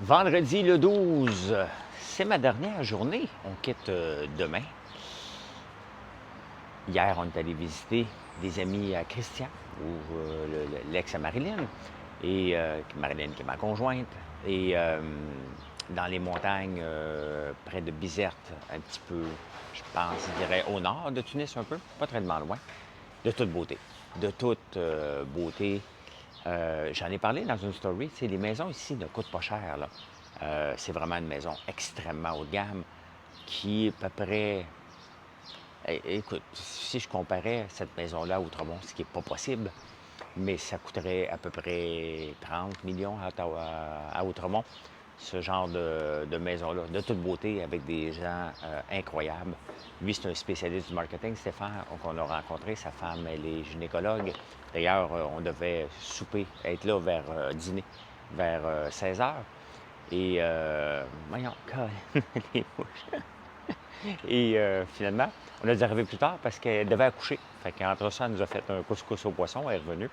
Vendredi le 12, c'est ma dernière journée. On quitte demain. Hier, on est allé visiter des amis à Christian, ou l'ex à Marilyn, et Marilyn qui est ma conjointe, et dans les montagnes près de Bizerte, un petit peu, je pense, je dirais au nord de Tunis un peu, pas très loin, de toute beauté. De toute beauté. J'en ai parlé dans une story, tu sais, les maisons ici ne coûtent pas cher, là. C'est vraiment une maison extrêmement haut de gamme qui est à peu près. Écoute, si je comparais cette maison-là à Outremont, ce qui n'est pas possible, mais ça coûterait à peu près 30 millions à Outremont, ce genre de maison-là, de toute beauté, avec des gens incroyables. Lui, c'est un spécialiste du marketing, Stéphane, qu'on a rencontré. Sa femme, elle est gynécologue. D'ailleurs, on devait souper, être là vers dîner, vers 16 heures. Et, voyons, les mouches. Et finalement, on a dû arriver plus tard parce qu'elle devait accoucher. Fait qu'entre ça, elle nous a fait un couscous au poisson, elle est revenue.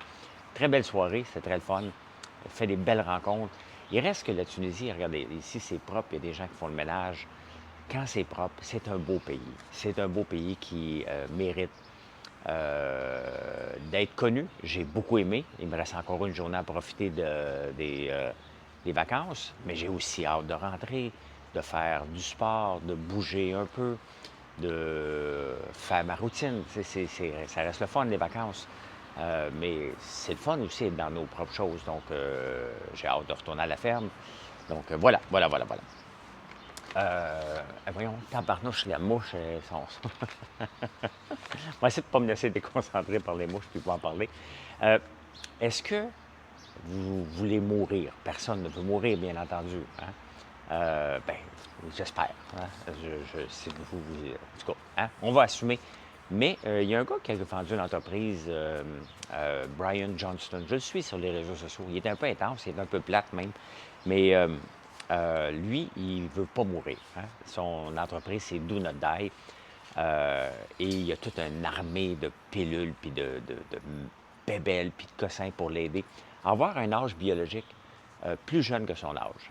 Très belle soirée, c'était très le fun. Elle fait des belles rencontres. Il reste que la Tunisie, regardez, ici c'est propre, il y a des gens qui font le ménage. Quand c'est propre, c'est un beau pays. C'est un beau pays qui mérite d'être connu. J'ai beaucoup aimé. Il me reste encore une journée à profiter des vacances, mais j'ai aussi hâte de rentrer, de faire du sport, de bouger un peu, de faire ma routine. Ça reste le fun, les vacances. Mais c'est le fun aussi d'être dans nos propres choses. Donc, j'ai hâte de retourner à la ferme. Donc, voilà. Voyons, tabarnouche, la mouche, On va essayer de ne pas me laisser déconcentrer par les mouches puis pas en parler. Euh, Est-ce que vous voulez mourir? Personne ne veut mourir, bien entendu. Hein? Ben, j'espère. Hein? Si en tout cas, hein? On va assumer. Mais il y a un gars qui a vendu une entreprise, Brian Johnston. Je le suis sur les réseaux sociaux. Il est un peu intense, il est un peu plate même. Mais lui, il ne veut pas mourir. Hein? Son entreprise, c'est Do Not Die. Et il y a toute une armée de pilules, puis de bébelles, puis de cossins pour l'aider à avoir un âge biologique plus jeune que son âge.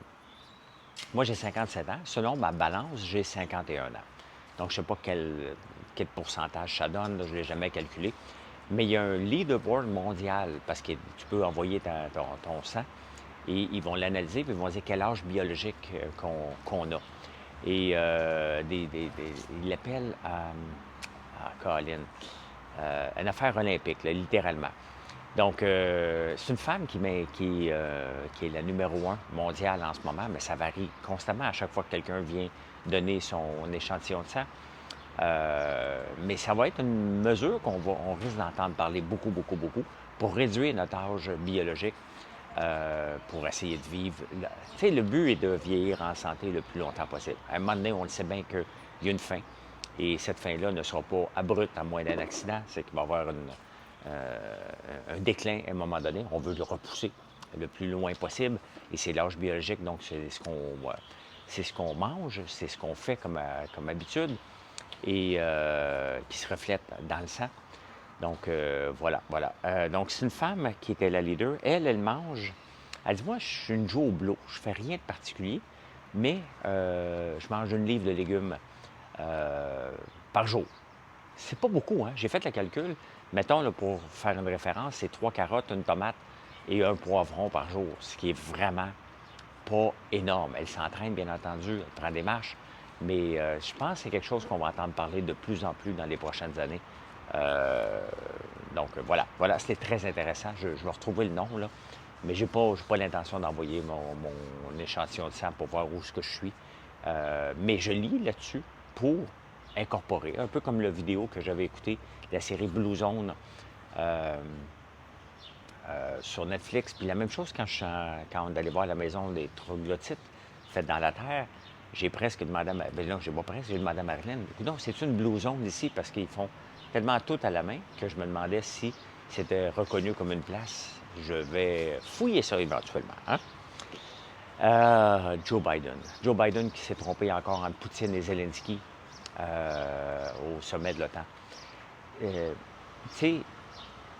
Moi, j'ai 57 ans. Selon ma balance, j'ai 51 ans. Donc, je ne sais pas quel pourcentage ça donne, là, je ne l'ai jamais calculé. Mais il y a un leaderboard mondial parce que tu peux envoyer ton sang et ils vont l'analyser et ils vont dire quel âge biologique qu'on a. Et ils l'appellent Colin, une affaire olympique, là, littéralement. Donc, c'est une femme qui est la numéro un mondiale en ce moment, mais ça varie constamment à chaque fois que quelqu'un vient donner son échantillon de sang. Mais ça va être une mesure on risque d'entendre parler beaucoup pour réduire notre âge biologique, pour essayer de vivre. Tu sais, le but est de vieillir en santé le plus longtemps possible. À un moment donné, on le sait bien qu'il y a une fin. Et cette fin-là ne sera pas abrupte à moins d'un accident. C'est qu'il va y avoir un déclin à un moment donné. On veut le repousser le plus loin possible. Et c'est l'âge biologique, donc c'est ce qu'on mange, c'est ce qu'on fait comme habitude et qui se reflète dans le sang. Donc, voilà. Donc, c'est une femme qui était la leader. Elle mange. Elle dit, moi, je suis une Joe Blow. Je fais rien de particulier, mais je mange une livre de légumes euh, par jour. C'est pas beaucoup, hein? J'ai fait le calcul. Mettons, là, pour faire une référence, c'est 3 carottes, une tomate et un poivron par jour, ce qui est vraiment pas énorme. Elle s'entraîne, bien entendu, elle prend des marches, mais je pense que c'est quelque chose qu'on va entendre parler de plus en plus dans les prochaines années. Euh, donc, voilà, c'était très intéressant. Je vais retrouver le nom, là, mais j'ai pas l'intention d'envoyer mon échantillon de sang pour voir où est-ce que je suis. Mais je lis là-dessus pour incorporer, un peu comme la vidéo que j'avais écoutée, la série Blue Zone sur Netflix. Puis la même chose quand on allait voir la maison des troglodytes faite dans la terre, j'ai presque demandé à non, j'ai pas presque, j'ai demandé à Marilyn, non, c'est une Blue Zone ici parce qu'ils font tellement tout à la main que je me demandais si c'était reconnu comme une place. Je vais fouiller ça éventuellement. Hein? Joe Biden. Joe Biden qui s'est trompé encore entre Poutine et Zelensky au sommet de l'OTAN. Tu sais,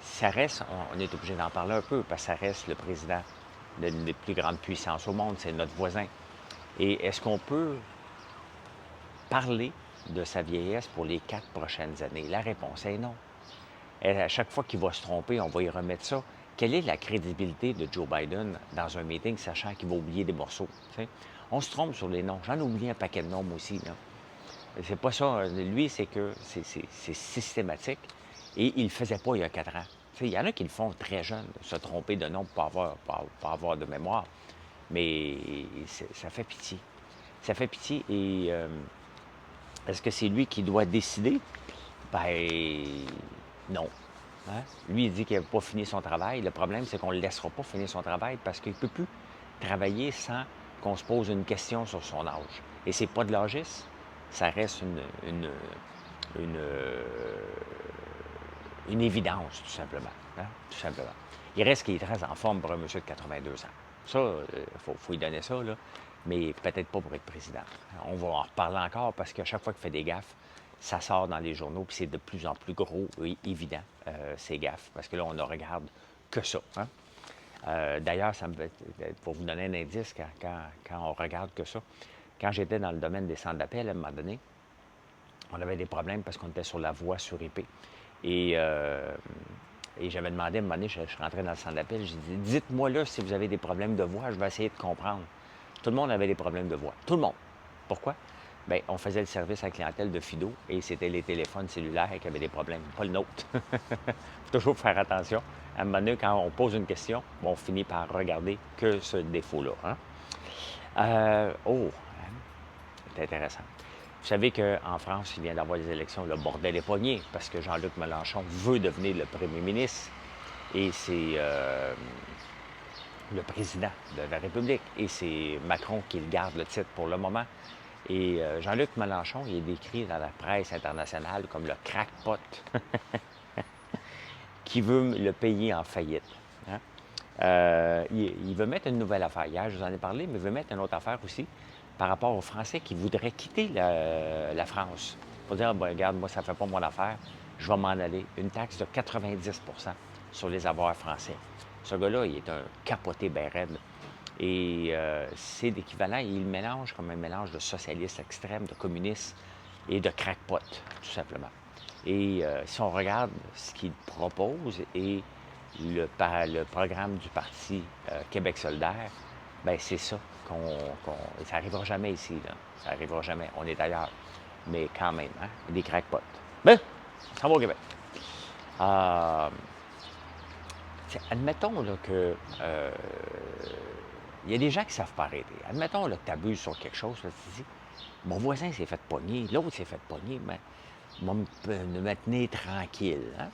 ça reste, on est obligé d'en parler un peu, parce que ça reste le président l'une des plus grandes puissances au monde, c'est notre voisin. Et est-ce qu'on peut parler de sa vieillesse pour les 4 prochaines années? La réponse est non. Et à chaque fois qu'il va se tromper, on va y remettre ça. Quelle est la crédibilité de Joe Biden dans un meeting, sachant qu'il va oublier des morceaux? T'sais? On se trompe sur les noms. J'en ai oublié un paquet de noms moi aussi. Là. C'est pas ça. Lui, c'est que c'est systématique. Et il ne le faisait pas il y a 4 ans. Il y en a qui le font très jeunes, se tromper de nom pour pas avoir de mémoire. Mais ça fait pitié. Ça fait pitié. Et est-ce que c'est lui qui doit décider? Ben, non. Hein? Lui, il dit qu'il n'a pas fini son travail. Le problème, c'est qu'on ne le laissera pas finir son travail parce qu'il ne peut plus travailler sans qu'on se pose une question sur son âge. Et c'est pas de l'âgisme, ça reste une, euh, une évidence, tout simplement. Hein? Tout simplement. Il reste qu'il est très en forme pour un monsieur de 82 ans. Ça, il faut lui donner ça, là, mais peut-être pas pour être président. On va en reparler encore parce qu'à chaque fois qu'il fait des gaffes, ça sort dans les journaux, puis c'est de plus en plus gros et évident, ces gaffes, parce que là, on ne regarde que ça. Hein? D'ailleurs, pour vous donner un indice, quand on regarde que ça, quand j'étais dans le domaine des centres d'appel, à un moment donné, on avait des problèmes parce qu'on était sur la voie sur épée. Et j'avais demandé à un moment donné, je rentrais dans le centre d'appel, j'ai dit, dites-moi là si vous avez des problèmes de voix, je vais essayer de comprendre. Tout le monde avait des problèmes de voix. Tout le monde. Pourquoi? Bien, on faisait le service à la clientèle de Fido et c'était les téléphones cellulaires qui avaient des problèmes, pas le nôtre. Il faut toujours faire attention. À un moment donné, quand on pose une question, on finit par regarder que ce défaut-là. Hein? C'est intéressant. Vous savez qu'en France, il vient d'avoir des élections, le bordel est pogné parce que Jean-Luc Mélenchon veut devenir le premier ministre et c'est le président de la République et c'est Macron qui garde le titre pour le moment. Et Jean-Luc Mélenchon, il est décrit dans la presse internationale comme le crackpot qui veut le payer en faillite. Hein? Il veut mettre une nouvelle affaire. Hier, je vous en ai parlé, mais il veut mettre une autre affaire aussi par rapport aux Français qui voudraient quitter la France. Pour dire, ben, regarde, moi, ça ne fait pas mon affaire, je vais m'en aller. Une taxe de 90 sur les avoirs français. Ce gars-là, il est un capoté ben raide. Et c'est l'équivalent, il mélange comme un mélange de socialiste extrême, de communiste et de crackpot, tout simplement. Et si on regarde ce qu'il propose et le programme du Parti Québec solidaire, bien, c'est ça ça n'arrivera jamais ici, là. Ça n'arrivera jamais. On est ailleurs. Mais quand même, hein, des crackpots. Ben, ça va au Québec. Admettons là, que il y a des gens qui ne savent pas arrêter. Admettons là, que tu abuses sur quelque chose, là, tu dis, mon voisin s'est fait pogner, l'autre s'est fait pogner, mais moi, me tenir tranquille. Hein?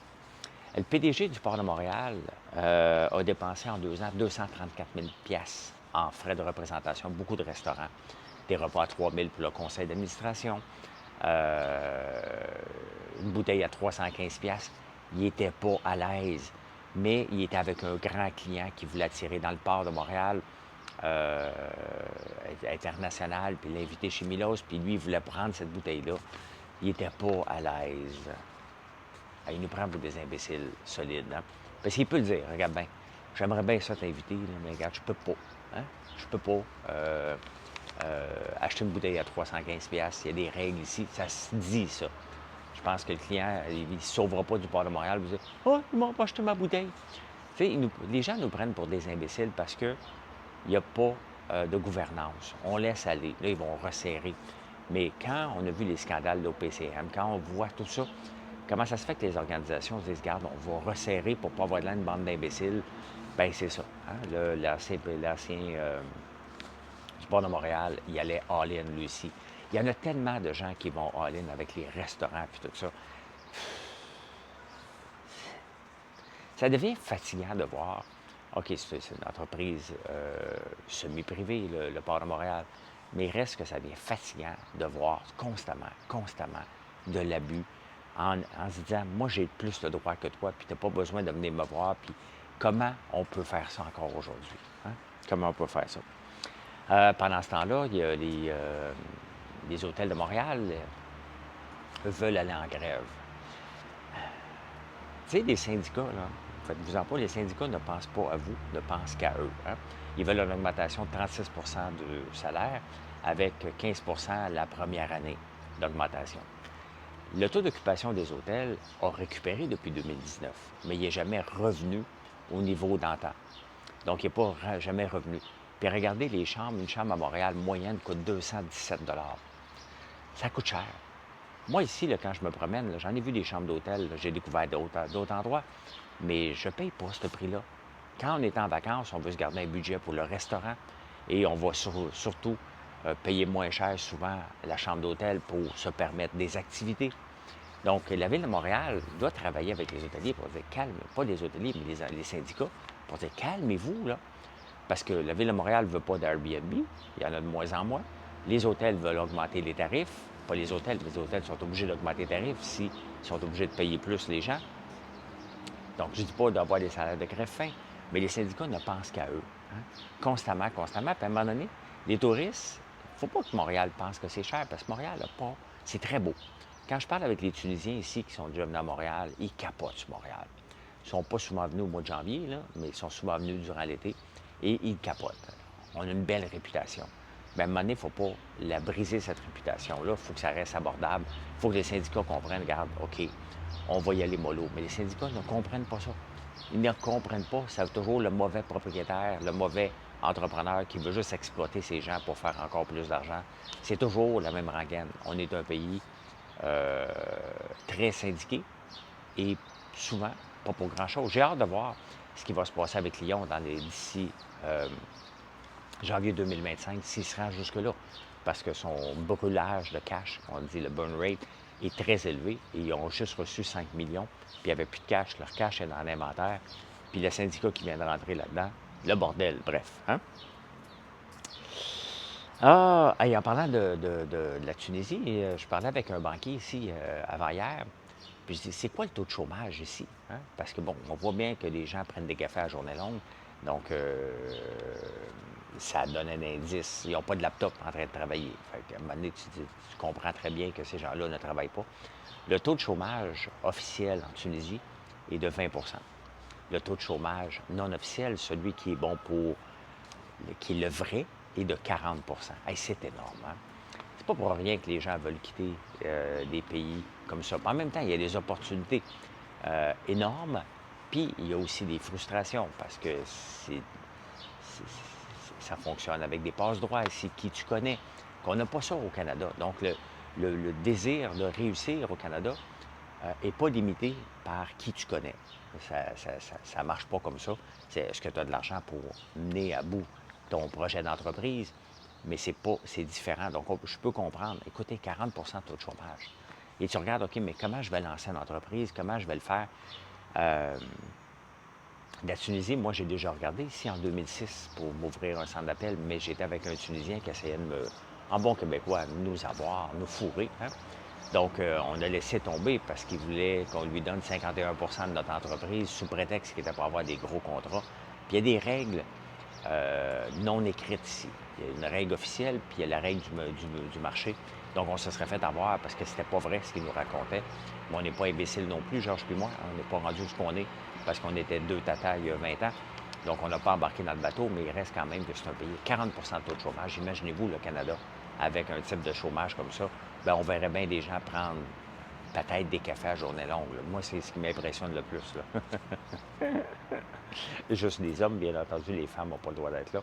Le PDG du Port de Montréal a dépensé en 2 ans 234 000 en frais de représentation, beaucoup de restaurants, des repas à 3 000 pour le conseil d'administration, une bouteille à 315 il n'était pas à l'aise, mais il était avec un grand client qui voulait attirer dans le Port de Montréal, international, puis l'inviter chez Milos, puis lui, il voulait prendre cette bouteille-là. Il n'était pas à l'aise. Il nous prend pour des imbéciles solides. Hein? Parce qu'il peut le dire, regarde bien, j'aimerais bien ça t'inviter, mais regarde, je peux pas. Hein? Je peux pas acheter une bouteille à 315 il y a des règles ici, ça se dit ça. Je pense que le client, il ne sauvera pas du Port de Montréal, vous dire « Oh, ils m'ont pas acheté ma bouteille. » Les gens nous prennent pour des imbéciles parce qu'il n'y a pas de gouvernance. On laisse aller. Là, ils vont resserrer. Mais quand on a vu les scandales de l'OPCM, quand on voit tout ça, comment ça se fait que les organisations se disent, regarde, on va resserrer pour ne pas avoir de là une bande d'imbéciles? Bien, c'est ça. Hein? L'ancien du Port de Montréal, il allait all-in, lui aussi. Il y en a tellement de gens qui vont all-in avec les restaurants et tout ça. Ça devient fatigant de voir. OK, c'est une entreprise semi-privée, le Port de Montréal. Mais il reste que ça devient fatigant de voir constamment de l'abus en se disant, moi, j'ai plus de droits que toi, puis tu n'as pas besoin de venir me voir, puis comment on peut faire ça encore aujourd'hui? Hein? Comment on peut faire ça? Pendant ce temps-là, il y a les hôtels de Montréal veulent aller en grève. Tu sais, les syndicats, là, Faites-vous-en pas, les syndicats ne pensent pas à vous, ne pensent qu'à eux. Hein. Ils veulent une augmentation de 36 de salaire avec 15 la première année d'augmentation. Le taux d'occupation des hôtels a récupéré depuis 2019, mais il n'est jamais revenu au niveau d'antan. Donc, il n'est pas jamais revenu. Puis regardez les chambres, une chambre à Montréal moyenne coûte 217 Ça coûte cher. Moi, ici, là, quand je me promène, là, j'en ai vu des chambres d'hôtel, j'ai découvert d'autres endroits, mais je ne paye pas ce prix-là. Quand on est en vacances, on veut se garder un budget pour le restaurant et on va surtout payer moins cher souvent la chambre d'hôtel pour se permettre des activités. Donc, la Ville de Montréal doit travailler avec les hôteliers pour dire calme, pas les hôteliers, mais les syndicats, pour dire calmez-vous, là. Parce que la Ville de Montréal ne veut pas d'Airbnb, il y en a de moins en moins. Les hôtels veulent augmenter les tarifs, pas les hôtels sont obligés d'augmenter les tarifs s'ils sont obligés de payer plus les gens. Donc, je ne dis pas d'avoir des salaires de greffin, mais les syndicats ne pensent qu'à eux. Hein. Constamment. Puis à un moment donné, les touristes, il ne faut pas que Montréal pense que c'est cher, parce que Montréal n'a pas. C'est très beau. Quand je parle avec les Tunisiens ici qui sont déjà venus à Montréal, ils capotent sur Montréal. Ils ne sont pas souvent venus au mois de janvier, là, mais ils sont souvent venus durant l'été et ils capotent. On a une belle réputation. Mais à un moment donné, il ne faut pas la briser, cette réputation-là. Il faut que ça reste abordable. Il faut que les syndicats comprennent, regarde, OK, on va y aller mollo. Mais les syndicats ne comprennent pas ça. Ils ne comprennent pas. C'est toujours le mauvais propriétaire, le mauvais entrepreneur qui veut juste exploiter ces gens pour faire encore plus d'argent. C'est toujours la même rengaine. On est un pays très syndiqué et souvent pas pour grand-chose. J'ai hâte de voir ce qui va se passer avec Lyon d'ici janvier 2025, s'il se rend jusque-là, parce que son brûlage de cash, on dit le burn rate, est très élevé et ils ont juste reçu 5 millions, puis il n'y avait plus de cash, leur cash est dans l'inventaire, puis le syndicat qui vient de rentrer là-dedans, le bordel, bref. Hein? Ah, et en parlant de la Tunisie, je parlais avec un banquier ici avant-hier, puis je dis, c'est quoi le taux de chômage ici? Hein? Parce que, bon, on voit bien que les gens prennent des cafés à journée longue, donc ça donne un indice. Ils n'ont pas de laptop en train de travailler. Fait qu'à un moment donné, tu comprends très bien que ces gens-là ne travaillent pas. Le taux de chômage officiel en Tunisie est de 20 Le taux de chômage non officiel, celui qui est bon pour, qui est le vrai, est de 40 hey, c'est énorme. Hein? C'est pas pour rien que les gens veulent quitter des pays comme ça. En même temps, il y a des opportunités énormes, puis il y a aussi des frustrations parce que ça fonctionne avec des passe-droits ici, qui tu connais, qu'on n'a pas ça au Canada. Donc, le désir de réussir au Canada n'est pas limité par qui tu connais. Ça ne marche pas comme ça. Est-ce que tu as de l'argent pour mener à bout ton projet d'entreprise? Mais c'est différent. Donc, je peux comprendre. Écoutez, 40 de taux de chômage. Et tu regardes, OK, mais comment je vais lancer une entreprise? Comment je vais le faire? La Tunisie, moi, j'ai déjà regardé ici en 2006 pour m'ouvrir un centre d'appel, mais j'étais avec un Tunisien qui essayait de en bon québécois, nous avoir, nous fourrer. Hein? Donc, on a laissé tomber parce qu'il voulait qu'on lui donne 51 de notre entreprise sous prétexte qu'il était pour avoir des gros contrats. Puis il y a des règles non écrites ici. Il y a une règle officielle, puis il y a la règle du marché. Donc, on se serait fait avoir parce que c'était pas vrai ce qu'il nous racontait. Mais on n'est pas imbécile non plus, Georges puis moi. On n'est pas rendu où qu'on est parce qu'on était deux tatas il y a 20 ans. Donc, on n'a pas embarqué dans le bateau, mais il reste quand même que c'est un pays. 40 de taux de chômage. Imaginez-vous le Canada avec un type de chômage comme ça. Bien, on verrait bien des gens prendre peut-être des cafés à journée longue. Là. Moi, c'est ce qui m'impressionne le plus. Là. Juste des hommes, bien entendu, les femmes n'ont pas le droit d'être là.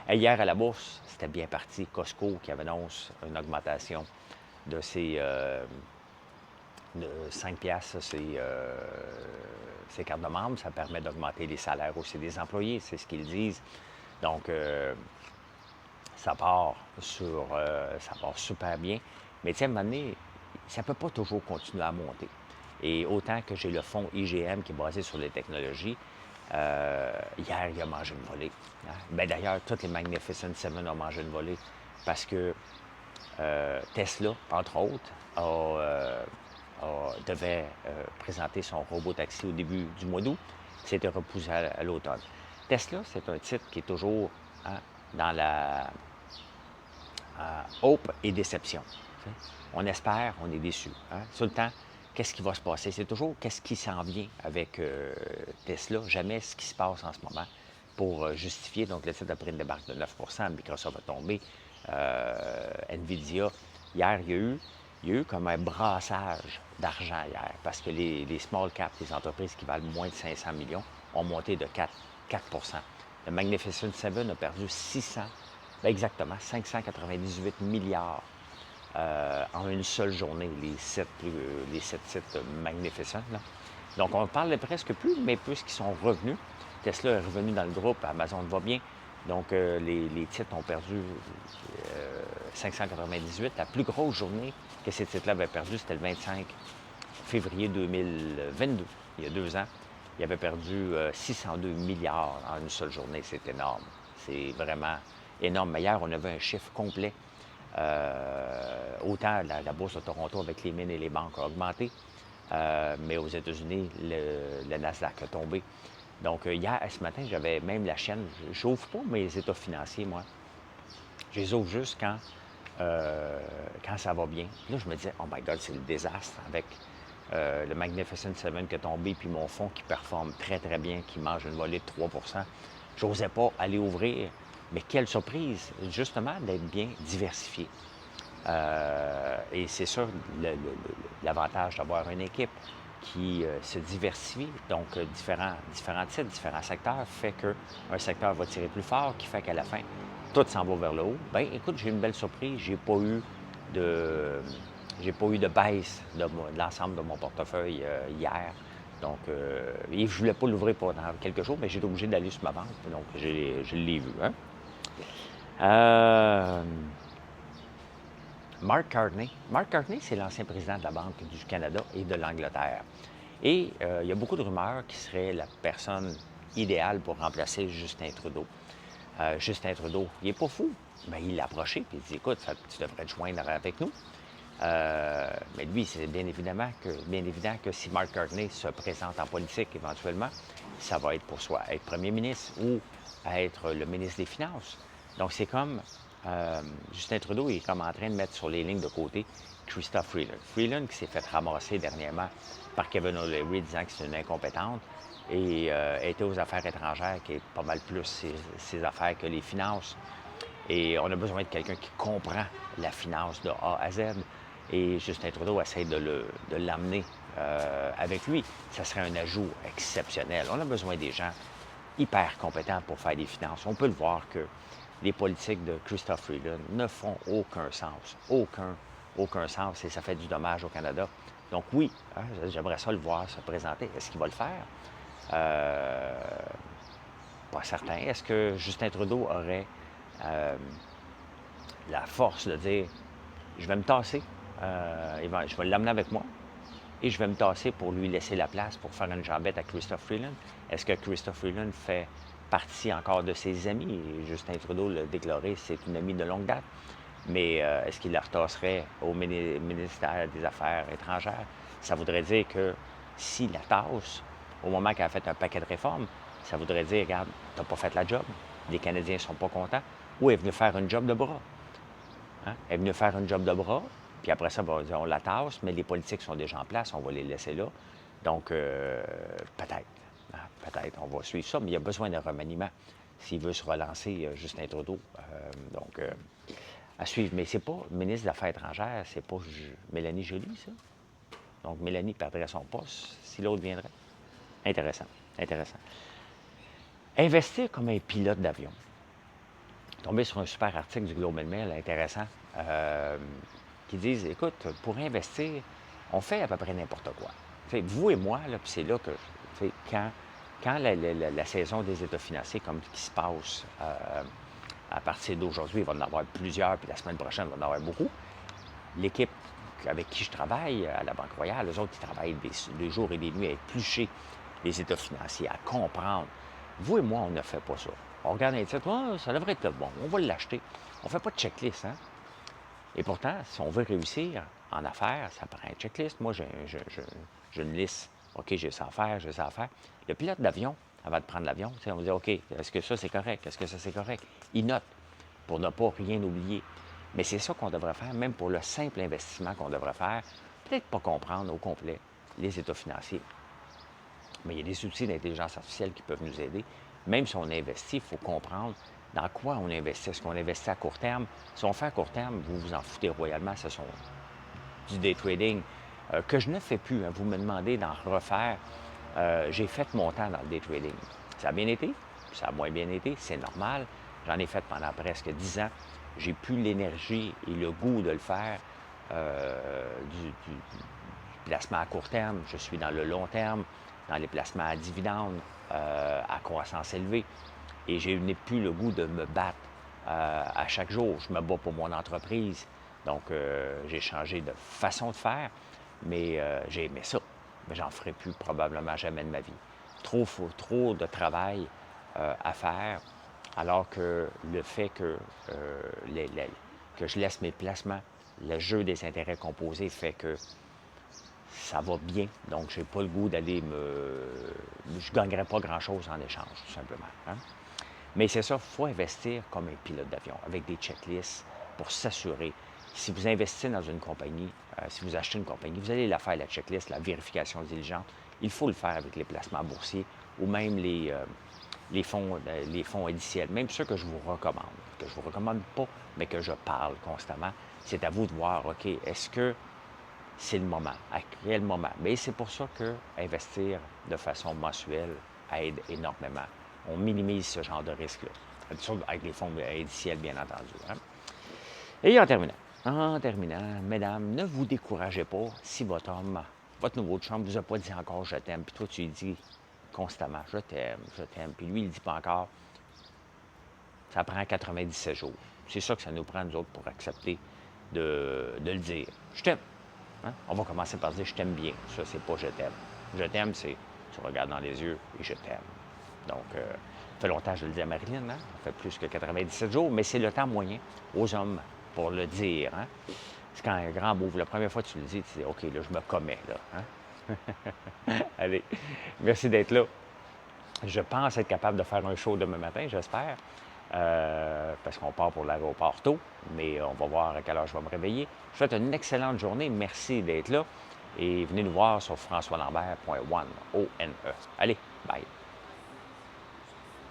Et hier, à la bourse, c'était bien parti. Costco qui annonce une augmentation de ses de 5 piastres, ses cartes de membres. Ça permet d'augmenter les salaires aussi des employés, c'est ce qu'ils disent. Donc, ça part super bien. Mais tu sais, à un moment donné, ça ne peut pas toujours continuer à monter. Et autant que j'ai le fonds IGM qui est basé sur les technologies, hier, il a mangé une volée. Hein? Bien, d'ailleurs, tous les Magnificent Seven ont mangé une volée parce que Tesla, entre autres, devait présenter son robot taxi au début du mois d'août. C'était repoussé à l'automne. Tesla, c'est un titre qui est toujours dans la hope et déception. On espère, on est déçu. Hein? Tout le temps, qu'est-ce qui va se passer? C'est toujours qu'est-ce qui s'en vient avec Tesla, jamais ce qui se passe en ce moment pour justifier. Donc, le titre a pris une débarque de 9 Microsoft a tombé, Nvidia. Hier, il y a eu comme un brassage d'argent hier parce que les small caps, les entreprises qui valent moins de 500 millions, ont monté de 4. Le Magnificent Seven a perdu 600, exactement 598 milliards en une seule journée, les sept titres Magnificent. Là. Donc, on ne parle presque plus, mais puisqu'ils sont revenus, Tesla est revenu dans le groupe, Amazon va bien. Donc, les titres ont perdu 598. La plus grosse journée que ces titres-là avaient perdu, c'était le 25 février 2022, il y a 2 ans. Il avait perdu 602 milliards en une seule journée. C'est énorme. C'est vraiment énorme. Mais hier, on avait un chiffre complet. Autant la bourse de Toronto avec les mines et les banques a augmenté, mais aux États-Unis, le Nasdaq a tombé. Donc, hier, ce matin, j'avais même la chaîne. Je n'ouvre pas mes états financiers, moi. Je les ouvre juste quand ça va bien. Puis là, je me disais, oh my God, c'est le désastre avec le Magnificent Seven qui est tombé, puis mon fonds qui performe très, très bien, qui mange une volée de 3 Je n'osais pas aller ouvrir. Mais quelle surprise, justement, d'être bien diversifié. Et c'est sûr, l'avantage d'avoir une équipe qui se diversifie, donc différents titres, différents secteurs, fait qu'un secteur va tirer plus fort, qui fait qu'à la fin, tout s'en va vers le haut. Bien, écoute, j'ai eu une belle surprise. J'ai pas eu de baisse de l'ensemble de mon portefeuille hier. Donc, et je ne voulais pas l'ouvrir pendant quelques jours, mais j'étais obligé d'aller sur ma banque. Donc, je l'ai vu. Hein? Mark Carney. Mark Carney, c'est l'ancien président de la Banque du Canada et de l'Angleterre. Et il y a beaucoup de rumeurs qu'il serait la personne idéale pour remplacer Justin Trudeau. Justin Trudeau, il n'est pas fou, mais il l'a approché et il dit, écoute, tu devrais te joindre avec nous. Mais lui, c'est bien évident que si Mark Carney se présente en politique éventuellement, ça va être pour soit être premier ministre ou être le ministre des Finances. Donc, c'est comme Justin Trudeau est comme en train de mettre sur les lignes de côté Chrystia Freeland. Freeland qui s'est fait ramasser dernièrement par Kevin O'Leary disant que c'est une incompétente et était aux affaires étrangères, qui est pas mal plus ses affaires que les finances. Et on a besoin de quelqu'un qui comprend la finance de A à Z. Et Justin Trudeau essaie de l'amener avec lui. Ça serait un ajout exceptionnel. On a besoin des gens hyper compétents pour faire des finances. On peut le voir que les politiques de Chrystia Freeland ne font aucun sens. Aucun sens. Et ça fait du dommage au Canada. Donc oui, hein, j'aimerais ça le voir se présenter. Est-ce qu'il va le faire? Pas certain. Est-ce que Justin Trudeau aurait la force de dire je vais me tasser, je vais l'amener avec moi et je vais me tasser pour lui laisser la place pour faire une jambette à Chrystia Freeland? Est-ce que Chrystia Freeland fait partie encore de ses amis? Justin Trudeau l'a déclaré, c'est une amie de longue date. Mais est-ce qu'il la retasserait au ministère des Affaires étrangères? Ça voudrait dire que s'il la tasse, au moment qu'elle a fait un paquet de réformes, ça voudrait dire, regarde, tu n'as pas fait la job, les Canadiens ne sont pas contents, ou elle est venue faire une job de bras. Hein? Elle est venue faire une job de bras, puis après ça, on la tasse, mais les politiques sont déjà en place, on va les laisser là. Donc, peut-être, hein, peut-être, on va suivre ça, mais il y a besoin d'un remaniement s'il veut se relancer, Justin Trudeau. À suivre. Mais c'est pas ministre des Affaires étrangères, c'est pas Mélanie Joly, ça. Donc, Mélanie perdrait son poste si l'autre viendrait. Intéressant. Investir comme un pilote d'avion. Tombé sur un super article du Globe and Mail, intéressant, qui disent, écoute, pour investir, on fait à peu près n'importe quoi. T'sais, vous et moi, là, puis c'est là que, quand la saison des états financiers, comme qui se passe à partir d'aujourd'hui, il va en avoir plusieurs, puis la semaine prochaine, il va en avoir beaucoup. L'équipe avec qui je travaille à la Banque Royale, eux autres, ils travaillent des jours et des nuits à éplucher les états financiers, à comprendre. Vous et moi, on ne fait pas ça. On regarde un titre, oh, ça devrait être bon, on va l'acheter. On ne fait pas de checklist, hein? Et pourtant, si on veut réussir en affaires, ça prend un checklist. Moi, j'ai une liste. OK, j'ai ça à faire, j'ai ça à faire. Le pilote d'avion, avant de prendre l'avion, on va dire, OK, est-ce que ça, c'est correct? Est-ce que ça, c'est correct? Il note pour ne pas rien oublier. Mais c'est ça qu'on devrait faire, même pour le simple investissement qu'on devrait faire. peut-être pas comprendre au complet les états financiers. Mais il y a des outils d'intelligence artificielle qui peuvent nous aider. Même si on investit, il faut comprendre dans quoi on investit. Est-ce qu'on investit à court terme? Si on fait à court terme, vous vous en foutez royalement, ce sont du day trading que je ne fais plus. Hein. Vous me demandez d'en refaire. J'ai fait mon temps dans le day trading. Ça a bien été, ça a moins bien été, c'est normal. J'en ai fait pendant presque 10 ans. J'ai plus l'énergie et le goût de le faire du placement à court terme. Je suis dans le long terme, dans les placements à dividendes, à croissance élevée. Et je n'ai plus le goût de me battre à chaque jour. Je me bats pour mon entreprise. Donc, j'ai changé de façon de faire, mais j'ai aimé ça. Mais j'en ferai plus probablement jamais de ma vie. Trop de travail à faire, alors que le fait que je laisse mes placements, le jeu des intérêts composés fait que ça va bien. Donc, je n'ai pas le goût d'aller je ne gagnerai pas grand-chose en échange, tout simplement. Hein? Mais c'est ça, il faut investir comme un pilote d'avion, avec des checklists pour s'assurer. Si vous investissez dans une compagnie, si vous achetez une compagnie, vous allez la faire, la checklist, la vérification diligente. Il faut le faire avec les placements boursiers ou même les fonds indiciels, même ceux que je vous recommande pas, mais que je parle constamment. C'est à vous de voir, OK, est-ce que c'est le moment? À quel moment? Mais c'est pour ça que investir de façon mensuelle aide énormément. On minimise ce genre de risque-là. Avec les fonds indiciels, bien entendu. Hein? Et en terminant, mesdames, ne vous découragez pas si votre homme, votre nouveau chum ne vous a pas dit encore je t'aime, puis toi tu lui dis constamment je t'aime, puis lui il ne dit pas encore. Ça prend 97 jours. C'est ça que ça nous prend, nous autres, pour accepter de le dire. Je t'aime. Hein? On va commencer par dire je t'aime bien. Ça, c'est pas je t'aime. Je t'aime, c'est tu regardes dans les yeux et je t'aime. Donc, ça fait longtemps que je le dis à Marilyn, hein? Ça fait plus que 97 jours, mais c'est le temps moyen aux hommes pour le dire. Hein? C'est quand un grand move. La première fois que tu le dis, tu dis OK, là, je me commets. Là, hein? Allez, merci d'être là. Je pense être capable de faire un show demain matin, j'espère. Parce qu'on part pour l'aéroport tôt, mais on va voir à quelle heure je vais me réveiller. Je vous souhaite une excellente journée. Merci d'être là. Et venez nous voir sur françoislambert.one. O-N-E. Allez, bye.